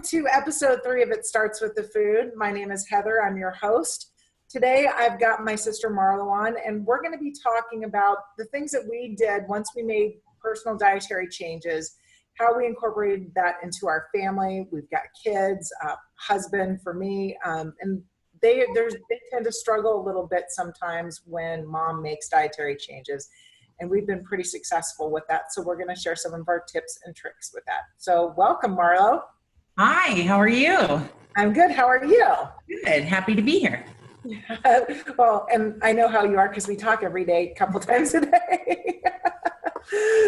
to episode 3 of It Starts With the Food. My name is Heather. I'm your host. Today, I've got my sister Marlo on, and we're going to be talking about the things that we did once we made personal dietary changes, how we incorporated that into our family. We've got kids, husband for me, and they tend to struggle a little bit sometimes when mom makes dietary changes. And we've been pretty successful with that. So we're going to share some of our tips and tricks with that. So welcome, Marlo. Hi, how are you? I'm good. How are you? Good. Happy to be here. Well, and I know how you are because we talk every day, a couple times a day.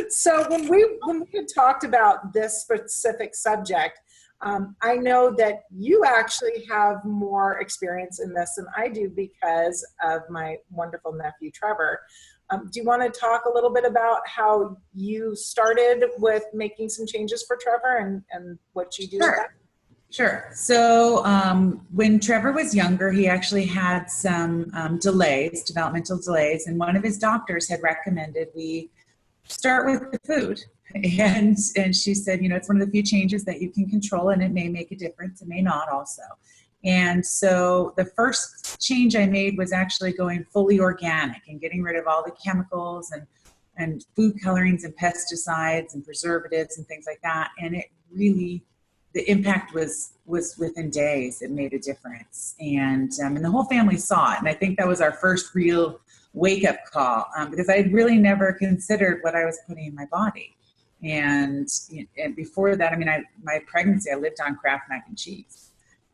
So when we had talked about this specific subject, I know that you actually have more experience in this than I do because of my wonderful nephew, Trevor. Do you want to talk a little bit about how you started with making some changes for Trevor and what you do with that? Sure. So when Trevor was younger, he actually had some developmental delays, and one of his doctors had recommended we start with the food. And she said, it's one of the few changes that you can control, and it may make a difference, it may not also. And so the first change I made was actually going fully organic and getting rid of all the chemicals and food colorings and pesticides and preservatives and things like that. And it really, the impact was within days. It made a difference. And the whole family saw it. And I think that was our first real wake-up call because I had really never considered what I was putting in my body. And before that, my pregnancy, I lived on Kraft mac and cheese.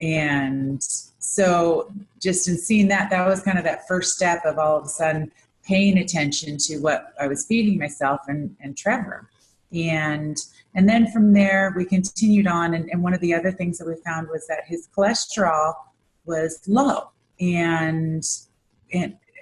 And so just in seeing that was kind of that first step of all of a sudden paying attention to what I was feeding myself and Trevor. And then from there, we continued on. And one of the other things that we found was that his cholesterol was low. And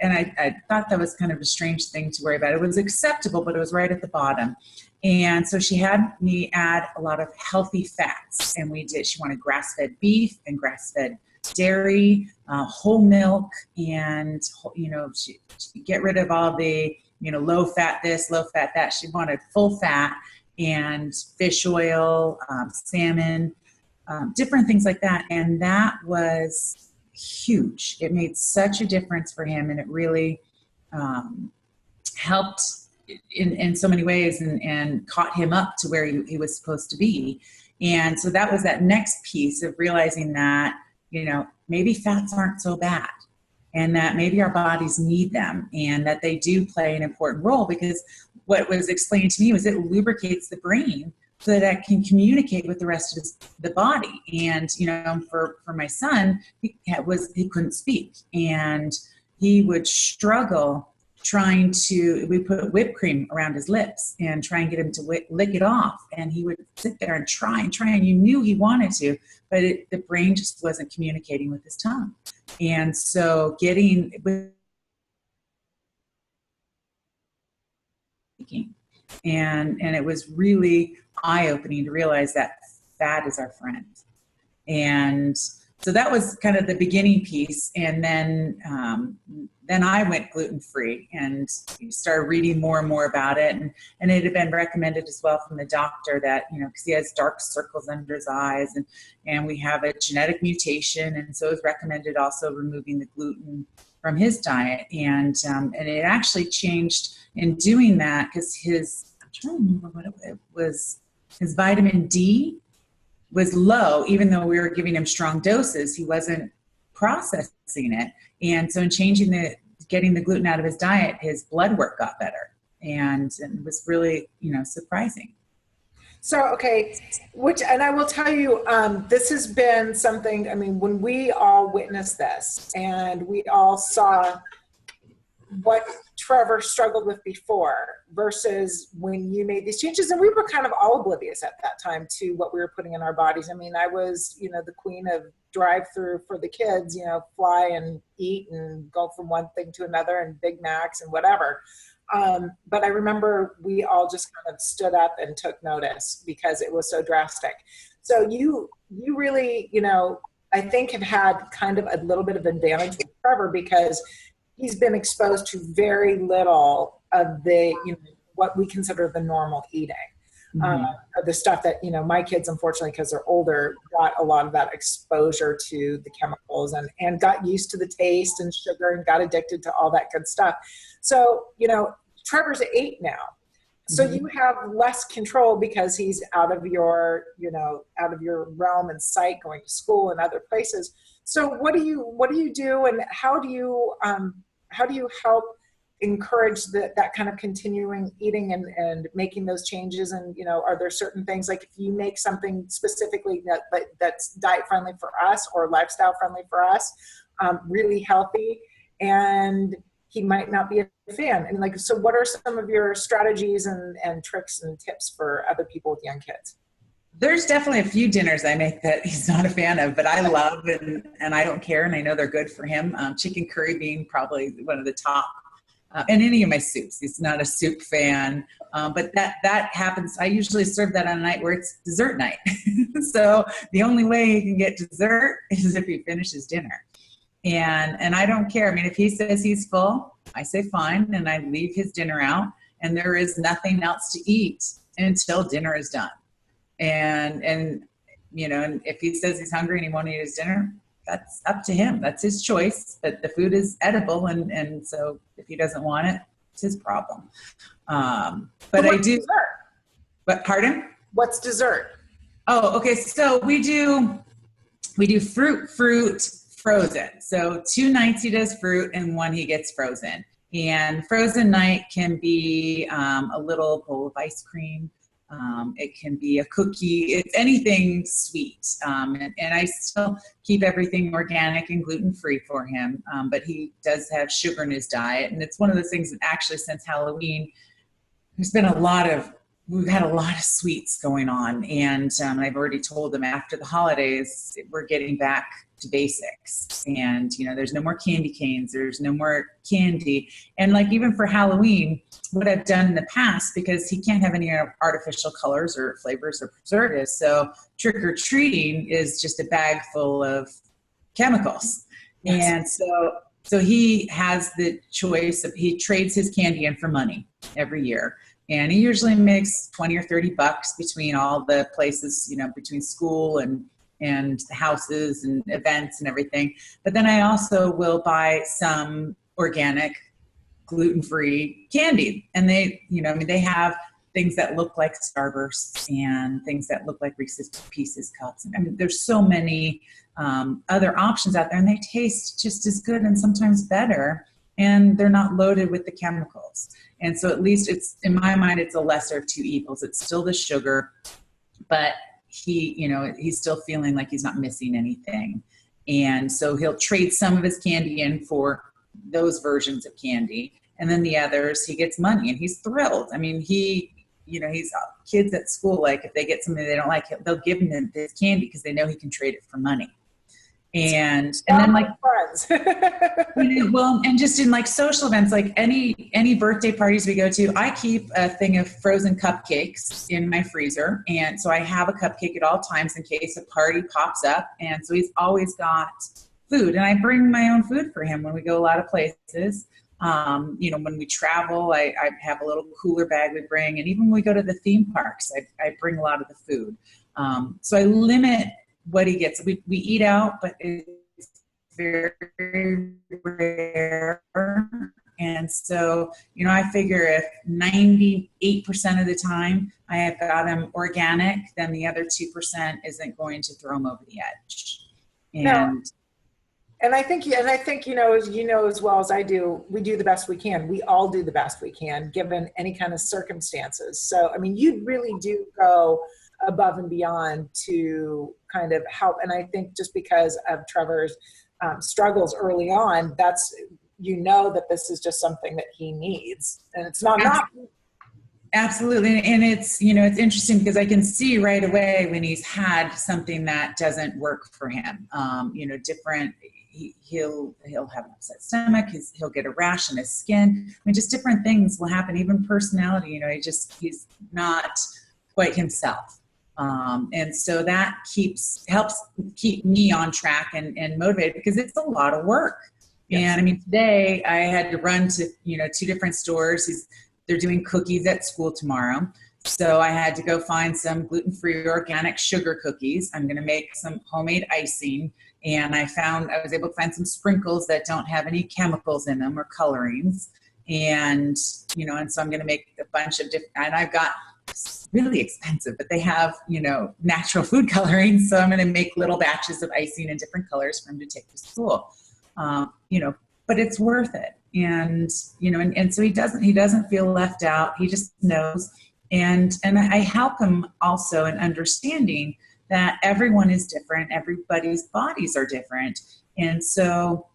I thought that was kind of a strange thing to worry about. It was acceptable, but it was right at the bottom. And so she had me add a lot of healthy fats. And she wanted grass-fed beef and grass-fed dairy, whole milk, and, she get rid of all the, low fat this, low fat that. She wanted full fat and fish oil, salmon, different things like that. And that was huge. It made such a difference for him, and it really helped in so many ways and caught him up to where he was supposed to be. And so that was that next piece of realizing that, maybe fats aren't so bad, and that maybe our bodies need them, and that they do play an important role, because what was explained to me was it lubricates the brain so that it can communicate with the rest of the body. And, for my son, he couldn't speak, and he would struggle we put whipped cream around his lips and try and get him to lick it off. And he would sit there and try, and you knew he wanted to, but the brain just wasn't communicating with his tongue. And so and it was really eye-opening to realize that fat is our friend. And so that was kind of the beginning piece. And then I went gluten-free and started reading more and more about it. And it had been recommended as well from the doctor that, because he has dark circles under his eyes, and we have a genetic mutation. And so it was recommended also removing the gluten from his diet. And it actually changed in doing that because I'm trying to remember what it was, his vitamin D was low. Even though we were giving him strong doses, he wasn't processing it. And so in getting the gluten out of his diet, his blood work got better. And it was really, surprising. So, okay, and I will tell you, this has been something, when we all witnessed this and we all saw what Trevor struggled with before versus when you made these changes, and we were kind of all oblivious at that time to what we were putting in our bodies. I was, the queen of drive-through for the kids, fly and eat and go from one thing to another and Big Macs and whatever. But I remember we all just kind of stood up and took notice because it was so drastic. So you really, I think have had kind of a little bit of advantage with Trevor because he's been exposed to very little of the, what we consider the normal eating. The stuff that, my kids, unfortunately, because they're older, got a lot of that exposure to the chemicals and got used to the taste and sugar and got addicted to all that good stuff. So, Trevor's 8 now. So you have less control because he's out of your realm and sight, going to school and other places. So what do you do, and how do you help encourage that kind of continuing eating and making those changes? And, are there certain things, like if you make something specifically that's diet friendly for us or lifestyle friendly for us, really healthy, and he might not be a fan, and so what are some of your strategies and tricks and tips for other people with young kids? There's definitely a few dinners I make that he's not a fan of, but I love and I don't care, and I know they're good for him. Chicken curry being probably one of the top, and any of my soups. He's not a soup fan, but that happens. I usually serve that on a night where it's dessert night. So the only way he can get dessert is if he finishes dinner. And I don't care. I mean, if he says he's full, I say fine, and I leave his dinner out, and there is nothing else to eat until dinner is done. And and if he says he's hungry and he won't eat his dinner, that's up to him. That's his choice. But the food is edible, and so if he doesn't want it, it's his problem. But I do. Dessert? But pardon? What's dessert? Oh, okay. So we do fruit frozen. So 2 nights he does fruit and 1 he gets frozen. And frozen night can be a little bowl of ice cream. It can be a cookie. It's anything sweet. And I still keep everything organic and gluten-free for him. But he does have sugar in his diet. And it's one of those things that actually since Halloween, we've had a lot of sweets going on. And I've already told him after the holidays, we're getting back to basics. And, there's no more candy canes. There's no more candy. And even for Halloween, what I've done in the past, because he can't have any artificial colors or flavors or preservatives. So trick or treating is just a bag full of chemicals. Yes. And so he has the choice of, he trades his candy in for money every year. And he usually makes $20 or $30 between all the places, between school and the houses and events and everything. But then I also will buy some organic, gluten-free candy. And they have things that look like Starbursts and things that look like Reese's Pieces cups. There's so many other options out there, and they taste just as good and sometimes better. And they're not loaded with the chemicals. And so at least in my mind, it's a lesser of 2 evils. It's still the sugar, but he's still feeling like he's not missing anything. And so he'll trade some of his candy in for those versions of candy. And then the others, he gets money and he's thrilled. He's kids at school, if they get something they don't like, they'll give him this candy because they know he can trade it for money. And then friends. Well, and just in social events, any birthday parties we go to, I keep a thing of frozen cupcakes in my freezer. And so I have a cupcake at all times in case a party pops up. And so he's always got food, and I bring my own food for him when we go a lot of places. When we travel, I have a little cooler bag we bring. And even when we go to the theme parks, I bring a lot of the food. So I limit what he gets. We eat out, but it's very rare. And so, I figure if 98% of the time I have got him organic, then the other 2% isn't going to throw him over the edge. And I think, as well as I do, we do the best we can. We all do the best we can, given any kind of circumstances. So, you really do go above and beyond to kind of help. And I think just because of Trevor's struggles early on, that's, that this is just something that he needs, and it's not. Absolutely. And it's, it's interesting because I can see right away when he's had something that doesn't work for him, he'll have an upset stomach, he'll get a rash in his skin. Just different things will happen, even personality, he's not quite himself. And so that helps keep me on track and motivated, because it's a lot of work. Yes. And today I had to run to, 2 different stores. They're doing cookies at school tomorrow. So I had to go find some gluten-free organic sugar cookies. I'm going to make some homemade icing. And I was able to find some sprinkles that don't have any chemicals in them or colorings. And, and so I'm going to make a bunch of different, and I've got really expensive, but they have, natural food coloring. So I'm going to make little batches of icing in different colors for him to take to school. But it's worth it. And, and so he doesn't feel left out. He just knows. And I help him also in understanding that everyone is different. Everybody's bodies are different. And so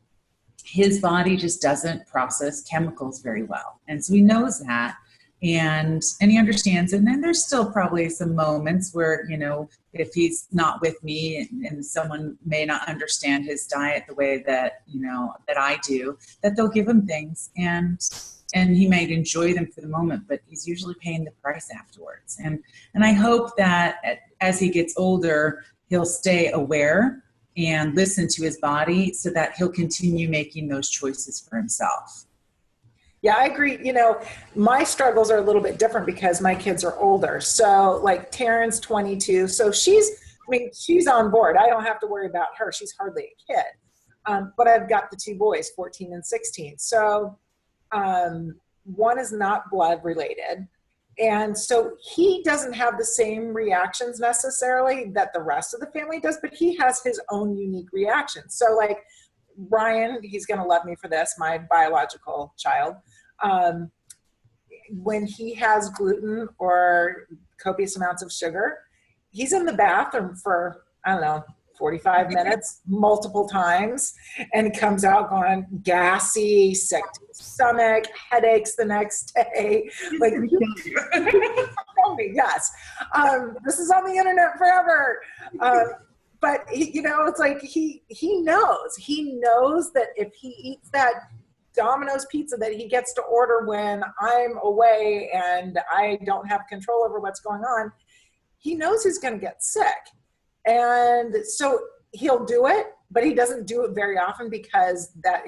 his body just doesn't process chemicals very well. And so he knows that. And he understands it. And then there's still probably some moments where, if he's not with me and someone may not understand his diet the way that, that I do, that they'll give him things and he might enjoy them for the moment, but he's usually paying the price afterwards. And I hope that as he gets older, he'll stay aware and listen to his body so that he'll continue making those choices for himself. Yeah, I agree. My struggles are a little bit different because my kids are older. So like Taryn's 22. So she's on board. I don't have to worry about her. She's hardly a kid. But I've got the two boys, 14 and 16. So one is not blood related. And so he doesn't have the same reactions necessarily that the rest of the family does, but he has his own unique reactions. So like Ryan, he's going to love me for this, my biological child. When he has gluten or copious amounts of sugar, he's in the bathroom for, 45 minutes, multiple times, and he comes out going gassy, sick to his stomach, headaches the next day. Like, tell me, yes. This is on the internet forever. But it's like he knows that if he eats that Domino's pizza that he gets to order when I'm away and I don't have control over what's going on, he knows he's going to get sick. And so he'll do it, but he doesn't do it very often because that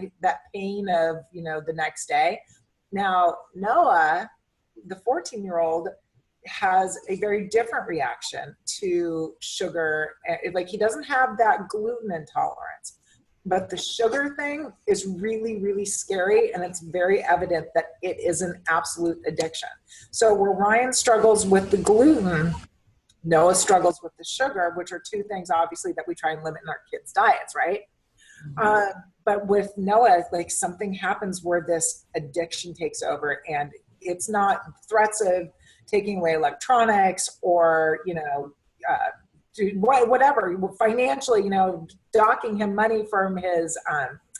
pain of, the next day. Now, Noah, the 14-year-old, has a very different reaction to sugar. Like, he doesn't have that gluten intolerance, but the sugar thing is really, really scary. And it's very evident that it is an absolute addiction. So where Ryan struggles with the gluten, Noah struggles with the sugar, which are two things obviously that we try and limit in our kids' diets, right? Mm-hmm. But with Noah, like, something happens where this addiction takes over, and it's not threats of taking away electronics or, whatever, financially, docking him money from his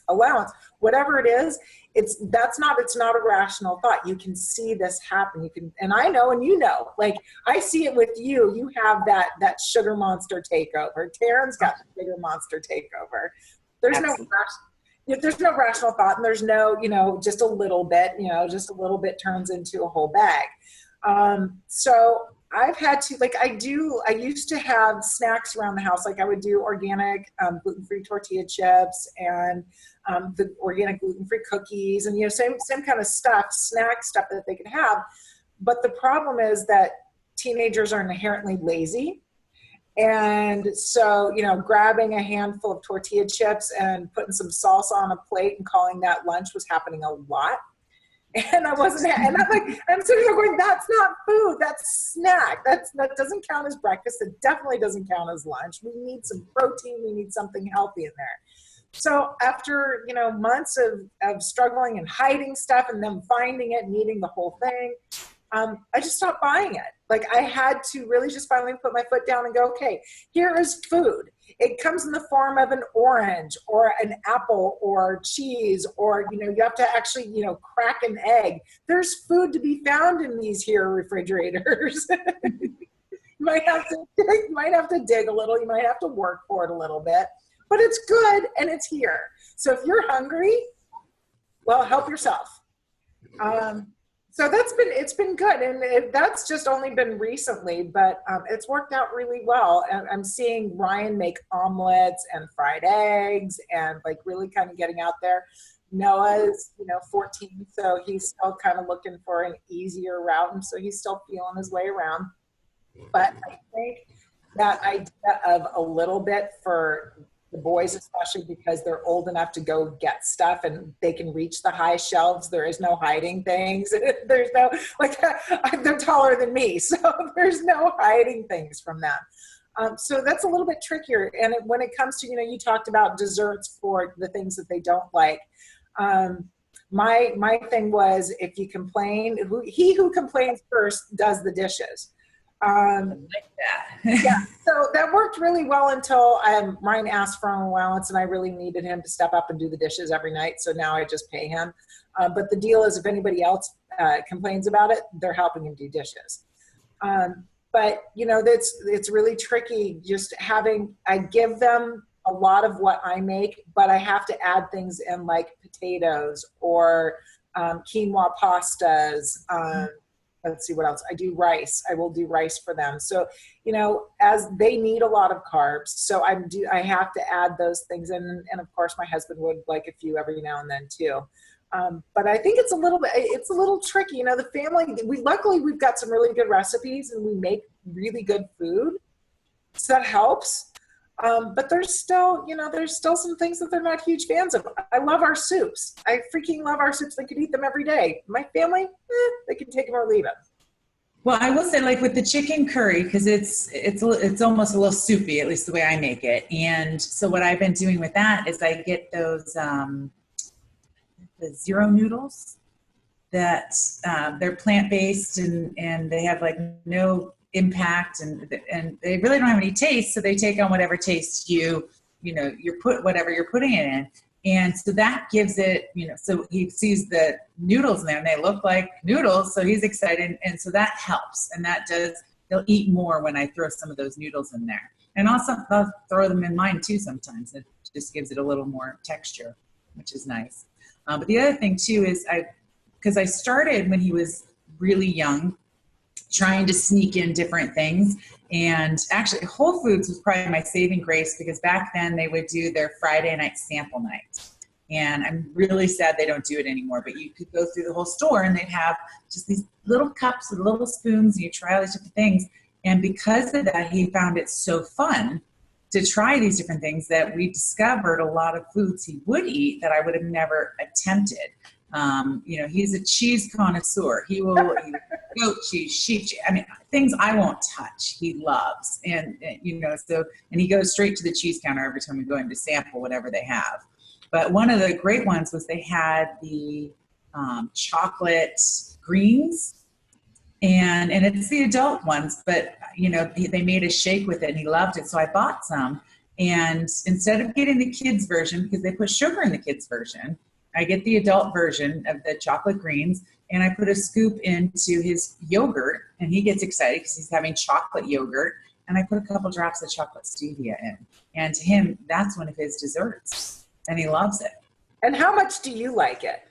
allowance, whatever it is, it's not a rational thought. You can see this happen. And I know, and like, I see it with you. You have that sugar monster takeover. Taryn's got the sugar monster takeover. There's no rational thought, and there's no, just a little bit, turns into a whole bag. So I've had to, like, I used to have snacks around the house. Like, I would do organic gluten-free tortilla chips and the organic gluten-free cookies and, same kind of snack stuff that they could have. But the problem is that teenagers are inherently lazy. And so, grabbing a handful of tortilla chips and putting some salsa on a plate and calling that lunch was happening a lot. And I'm sitting there going, that's not food, that's snack. That doesn't count as breakfast. It definitely doesn't count as lunch. We need some protein. We need something healthy in there. So after, months of struggling and hiding stuff and then finding it and eating the whole thing, I just stopped buying it. Like, I had to really just finally put my foot down and go, okay, here is food. It comes in the form of an orange or an apple or cheese, or, you have to actually, crack an egg. There's food to be found in these here refrigerators. You might have to dig a little. You might have to work for it a little bit, but it's good and it's here. So if you're hungry, well, help yourself. So it's been good. And that's just only been recently, but it's worked out really well. And I'm seeing Ryan make omelets and fried eggs and, like, really kind of getting out there. Noah's, 14, so he's still kind of looking for an easier route, and so he's still feeling his way around. But I think that idea of a little bit for the boys, especially because they're old enough to go get stuff and they can reach the high shelves. There is no hiding things. There's no, they're taller than me, so there's no hiding things from them. So that's a little bit trickier. And when it comes to, you talked about desserts for the things that they don't like. My thing was, if you complain, he who complains first does the dishes. I like that. Yeah, so that worked really well until Ryan asked for an allowance, and I really needed him to step up and do the dishes every night. So now I just pay him. But the deal is, if anybody else complains about it, they're helping him do dishes. But it's really tricky. Just I give them a lot of what I make, but I have to add things in like potatoes or quinoa pastas. Let's see what else. I do rice. I will do rice for them. So, as they need a lot of carbs, so I have to add those things in. And of course my husband would like a few every now and then too. But I think it's a little tricky. The family, luckily we've got some really good recipes and we make really good food. So that helps. But there's still some things that they're not huge fans of. I love our soups. I freaking love our soups. They could eat them every day. My family, they can take them or leave them. Well, I will say, like with the chicken curry, because it's almost a little soupy, at least the way I make it. And so what I've been doing with that is I get those the zero noodles that they're plant-based and they have like no impact and they really don't have any taste, so they take on whatever taste you're whatever you're putting it in, and so that gives it, so he sees the noodles in there and they look like noodles, so he's excited, and so that helps, and they'll eat more when I throw some of those noodles in there, and also I'll throw them in mine too sometimes. It just gives it a little more texture, which is nice. But the other thing too is because I started when he was really young, trying to sneak in different things. And actually Whole Foods was probably my saving grace, because back then they would do their Friday night sample night. And I'm really sad they don't do it anymore, but you could go through the whole store and they'd have just these little cups with little spoons and you try all these different things. And because of that, he found it so fun to try these different things that we discovered a lot of foods he would eat that I would have never attempted. He's a cheese connoisseur. He will eat goat cheese, sheep cheese. I mean, things I won't touch, he loves. And he goes straight to the cheese counter every time we go in to sample whatever they have. But one of the great ones was they had the chocolate greens, and it's the adult ones, but they made a shake with it and he loved it. So I bought some, and instead of getting the kids version, because they put sugar in the kids version, I get the adult version of the chocolate greens, and I put a scoop into his yogurt, and he gets excited because he's having chocolate yogurt, and I put a couple drops of chocolate stevia in. And to him, that's one of his desserts, and he loves it. And how much do you like it?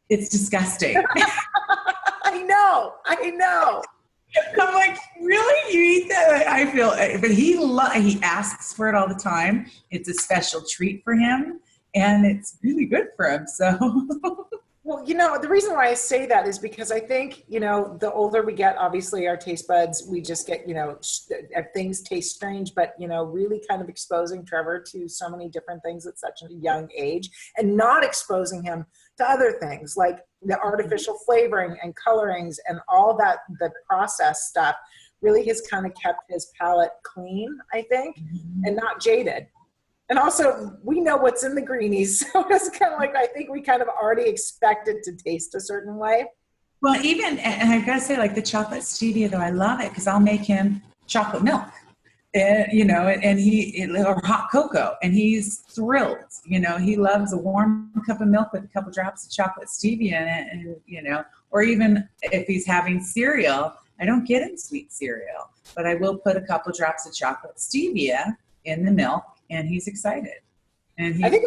It's disgusting. I know. I'm like, really? You eat that? I feel, but he asks for it all the time. It's a special treat for him. And it's really good for him. So, well, the reason why I say that is because I think, the older we get, obviously our taste buds, we just get, things taste strange, but, really kind of exposing Trevor to so many different things at such a young age, and not exposing him to other things like the artificial flavoring and colorings and all that, the processed stuff really has kind of kept his palate clean, I think, and not jaded. And also, we know what's in the greenies, so it's kind of like, I think we kind of already expect it to taste a certain way. Well, and I've got to say, like the chocolate stevia, though, I love it because I'll make him chocolate milk, or hot cocoa, and he's thrilled. He loves a warm cup of milk with a couple drops of chocolate stevia in it, and or even if he's having cereal, I don't get him sweet cereal, but I will put a couple drops of chocolate stevia in the milk. And he's excited. And I think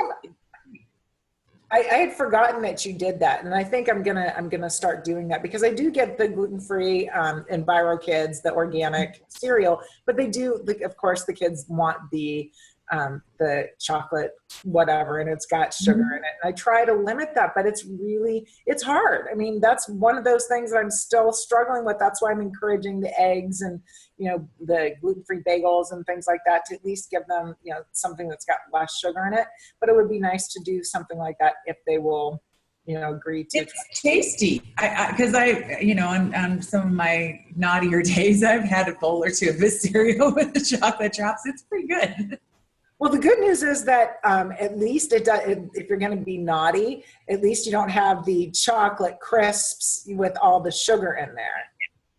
I had forgotten that you did that, and I think I'm gonna start doing that, because I do get the gluten-free Enviro Kids, the organic cereal, but they do. Of course, the kids want the the chocolate whatever, and it's got sugar in it. And I try to limit that, but it's hard. I mean, that's one of those things that I'm still struggling with. That's why I'm encouraging the eggs and, the gluten-free bagels and things like that to at least give them, something that's got less sugar in it. But it would be nice to do something like that if they will, agree to. It's tasty. Because on some of my naughtier days, I've had a bowl or two of this cereal with the chocolate drops. It's pretty good. Well, the good news is that at least it does. If you're going to be naughty, at least you don't have the chocolate crisps with all the sugar in there.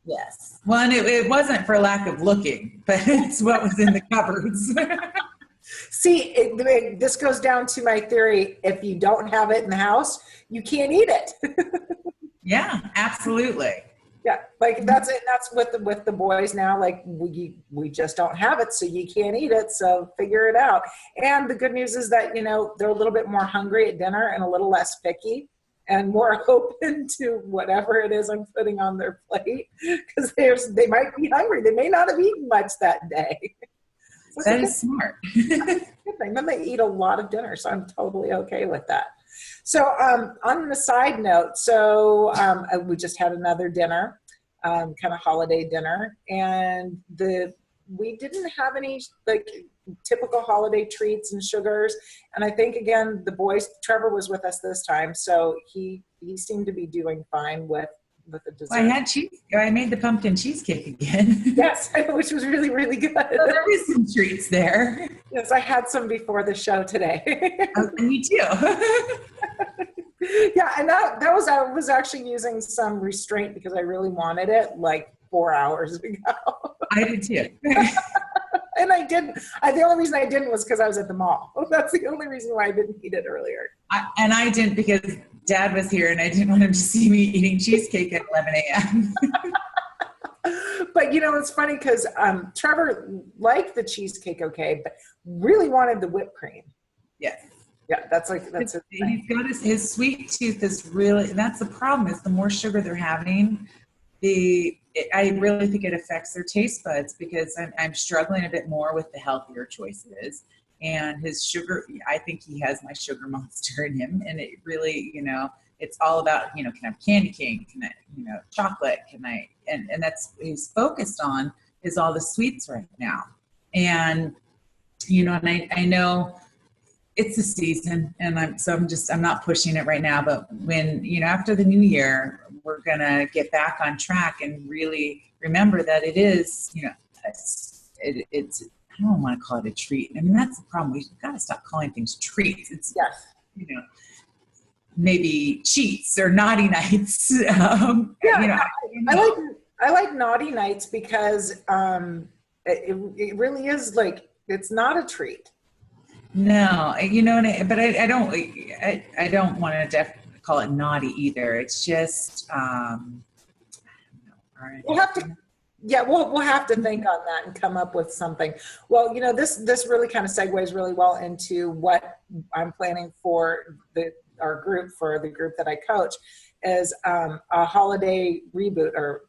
Yes. Well, and it wasn't for lack of looking, but it's what was in the cupboards. See, this goes down to my theory. If you don't have it in the house, you can't eat it. Yeah, absolutely. Yeah, like that's it. That's with the boys now. Like we just don't have it, so you can't eat it. So figure it out. And the good news is that they're a little bit more hungry at dinner and a little less picky and more open to whatever it is I'm putting on their plate, because they might be hungry. They may not have eaten much that day. So that is smart. Good thing. Then they eat a lot of dinner, so I'm totally okay with that. So on the side note, we just had another dinner, kind of holiday dinner, and we didn't have any typical holiday treats and sugars. And I think again, Trevor was with us this time, so he seemed to be doing fine with the dessert. I had I made the pumpkin cheesecake again. Yes, which was really, really good. So there was some treats there. Yes, I had some before the show today. Oh, me too. Yeah, and I was actually using some restraint because I really wanted it 4 hours ago. I did too. And I didn't. The only reason I didn't was because I was at the mall. That's the only reason why I didn't eat it earlier. I didn't because Dad was here and I didn't want him to see me eating cheesecake at 11 a.m. But it's funny because Trevor liked the cheesecake okay, but really wanted the whipped cream. Yes. Yeah, that's it. He's got his sweet tooth is really, that's the problem, is the more sugar they're having, I really think it affects their taste buds, because I'm struggling a bit more with the healthier choices. And his sugar, I think he has my sugar monster in him. And it really, it's all about, can I have candy cane? Can I, chocolate? And that's what he's focused on, is all the sweets right now. And, and I know it's the season, and I'm not pushing it right now, but when, after the new year, we're going to get back on track and really remember that it is, it's, I don't want to call it a treat. I mean, that's the problem. We've got to stop calling things treats. It's, yes. Maybe cheats or naughty nights. Yeah, I like naughty nights because it really is it's not a treat. No, but I don't want to call it naughty either. It's just, I don't know. All right. We'll have to think on that and come up with something. Well, this really kind of segues really well into what I'm planning for our group, for the group that I coach, is a holiday reboot or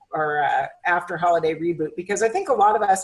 after holiday reboot, because I think a lot of us,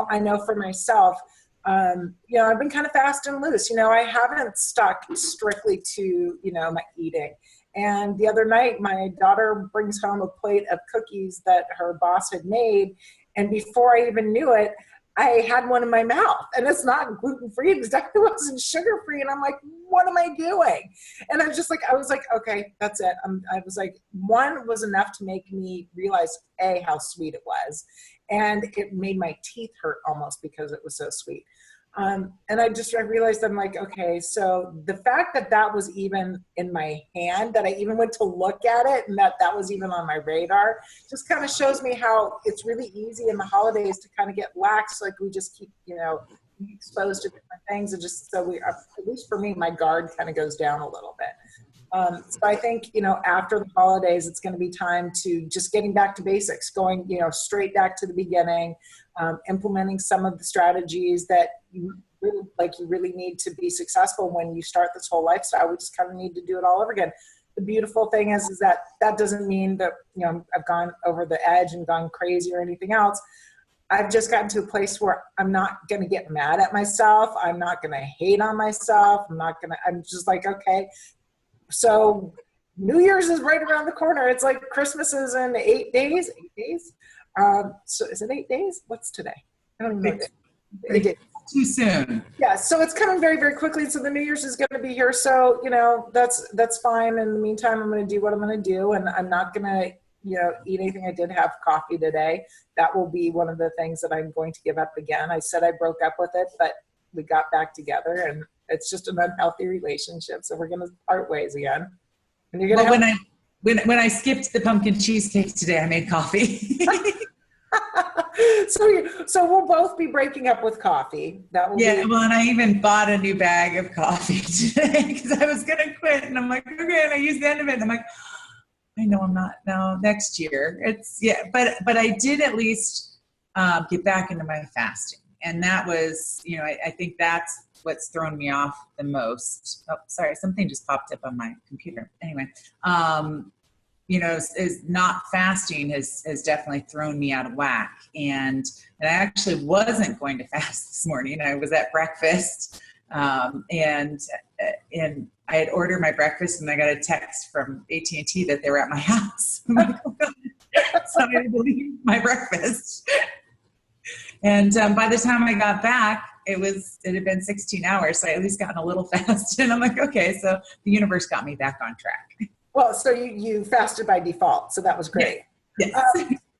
I know for myself, I've been kind of fast and loose. I haven't stuck strictly to, my eating. And the other night, my daughter brings home a plate of cookies that her boss had made. And before I even knew it, I had one in my mouth, and it's not gluten-free. It definitely wasn't sugar-free. And I'm like, what am I doing? And I was like, okay, that's it. I was like, one was enough to make me realize, how sweet it was. And it made my teeth hurt almost because it was so sweet. And I realized, I'm like, okay, so the fact that was even in my hand, that I even went to look at it, and that was even on my radar, just kind of shows me how it's really easy in the holidays to kind of get lax. Like we just keep, exposed to different things. And just so at least for me, my guard kind of goes down a little bit. So I think, after the holidays, it's going to be time to just getting back to basics, going, straight back to the beginning, implementing some of the strategies that you really need to be successful when you start this whole lifestyle. We just kind of need to do it all over again. The beautiful thing is that doesn't mean that, I've gone over the edge and gone crazy or anything else. I've just gotten to a place where I'm not going to get mad at myself. I'm not going to hate on myself. I'm just like, okay, so New Year's is right around the corner. It's like Christmas is in 8 days. 8 days. So is it 8 days? What's today? I don't even know. 8 days. Too soon. Yeah, so it's coming very, very quickly. So the New Year's is going to be here. So, that's fine. In the meantime, I'm going to do what I'm going to do. And I'm not going to, eat anything. I did have coffee today. That will be one of the things that I'm going to give up again. I said I broke up with it, but we got back together, and it's just an unhealthy relationship. So we're going to part ways again. And you're going to when I skipped the pumpkin cheesecake today, I made coffee. So we'll both be breaking up with coffee. That will well, and I even bought a new bag of coffee today because I was going to quit. And I'm like, okay, and I used the end of it. And I'm like, I know I'm not now next year. But I did at least get back into my fasting. And that was, I think that's what's thrown me off the most. Oh, sorry, something just popped up on my computer. Anyway, is not fasting has definitely thrown me out of whack. And I actually wasn't going to fast this morning. I was at breakfast, and I had ordered my breakfast, and I got a text from AT&T that they were at my house. I'm like, oh God. So I had to leave my breakfast. And by the time I got back, it had been 16 hours. So I at least gotten a little fast. And I'm like, okay, so the universe got me back on track. Well, so you fasted by default. So that was great. Yes.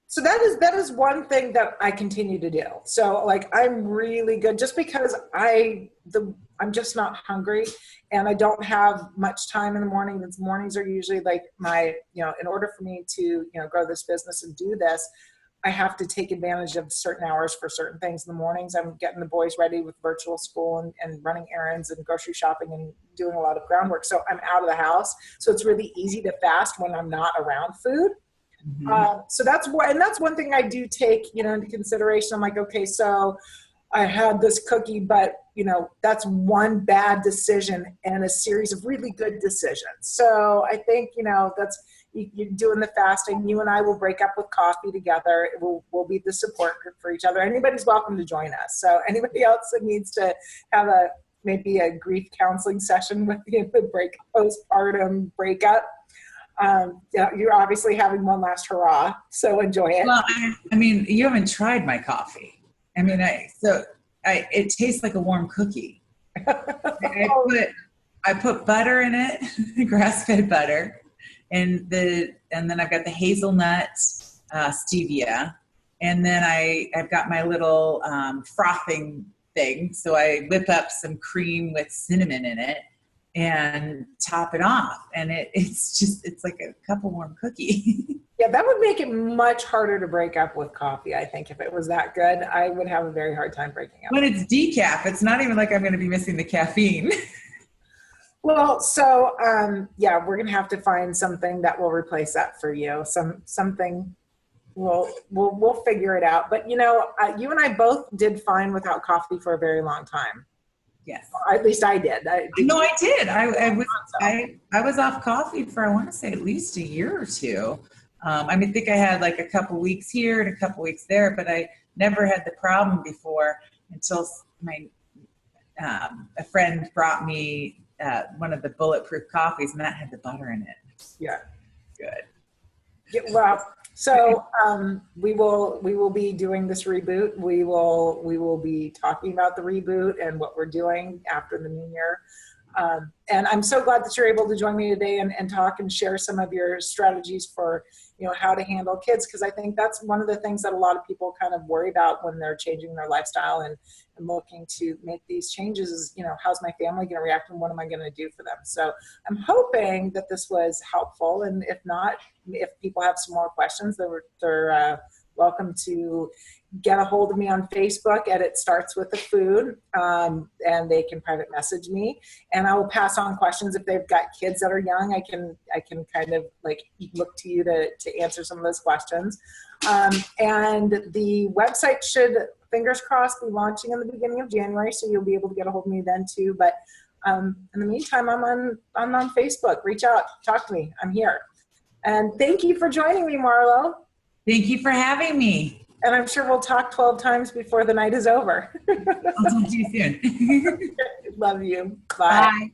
So that is one thing that I continue to do. So like, I'm really good just because I'm just not hungry, and I don't have much time in the morning. The mornings are usually like in order for me to, grow this business and do this, I have to take advantage of certain hours for certain things. In the mornings, I'm getting the boys ready with virtual school and running errands and grocery shopping and doing a lot of groundwork. So I'm out of the house. So it's really easy to fast when I'm not around food. Mm-hmm. So that's one thing I do take, into consideration. I'm like, okay, so I had this cookie, but that's one bad decision and a series of really good decisions. So I think, that's, you're doing the fasting. You and I will break up with coffee together. We'll be the support group for each other. Anybody's welcome to join us. So anybody else that needs to have maybe a grief counseling session with the postpartum breakup, you're obviously having one last hurrah. So enjoy it. Well, I mean, you haven't tried my coffee. I mean, it tastes like a warm cookie. I put butter in it, grass-fed butter. And then I've got the hazelnut stevia, and then I've got my little frothing thing. So I whip up some cream with cinnamon in it and top it off, and it's like a cup of warm cookie. Yeah, that would make it much harder to break up with coffee. I think if it was that good, I would have a very hard time breaking up. When it's decaf, it's not even like I'm going to be missing the caffeine. Well, so, we're going to have to find something that will replace that for you. Something we'll figure it out. But, you and I both did fine without coffee for a very long time. Yes. Or at least I did. I did. I was off coffee for, I want to say, at least a year or two. I think I had like a couple weeks here and a couple weeks there, but I never had the problem before until a friend brought me one of the bulletproof coffees, and that had the butter in it. Yeah. Good. Yeah, well, so we will be doing this reboot. We will be talking about the reboot and what we're doing after the new year. And I'm so glad that you're able to join me today and talk and share some of your strategies for, how to handle kids. Because I think that's one of the things that a lot of people kind of worry about when they're changing their lifestyle and looking to make these changes is, how's my family going to react and what am I going to do for them? So I'm hoping that this was helpful. And if not, if people have some more questions, they're welcome to get a hold of me on Facebook at It Starts With the Food, and they can private message me, and I will pass on questions if they've got kids that are young. I can kind of like look to you to answer some of those questions. And the website should, fingers crossed, be launching in the beginning of January, so you'll be able to get a hold of me then too. But in the meantime, I'm on Facebook. Reach out, talk to me. I'm here. And thank you for joining me, Marlo. Thank you for having me. And I'm sure we'll talk 12 times before the night is over. I'll talk to you soon. Love you. Bye. Bye.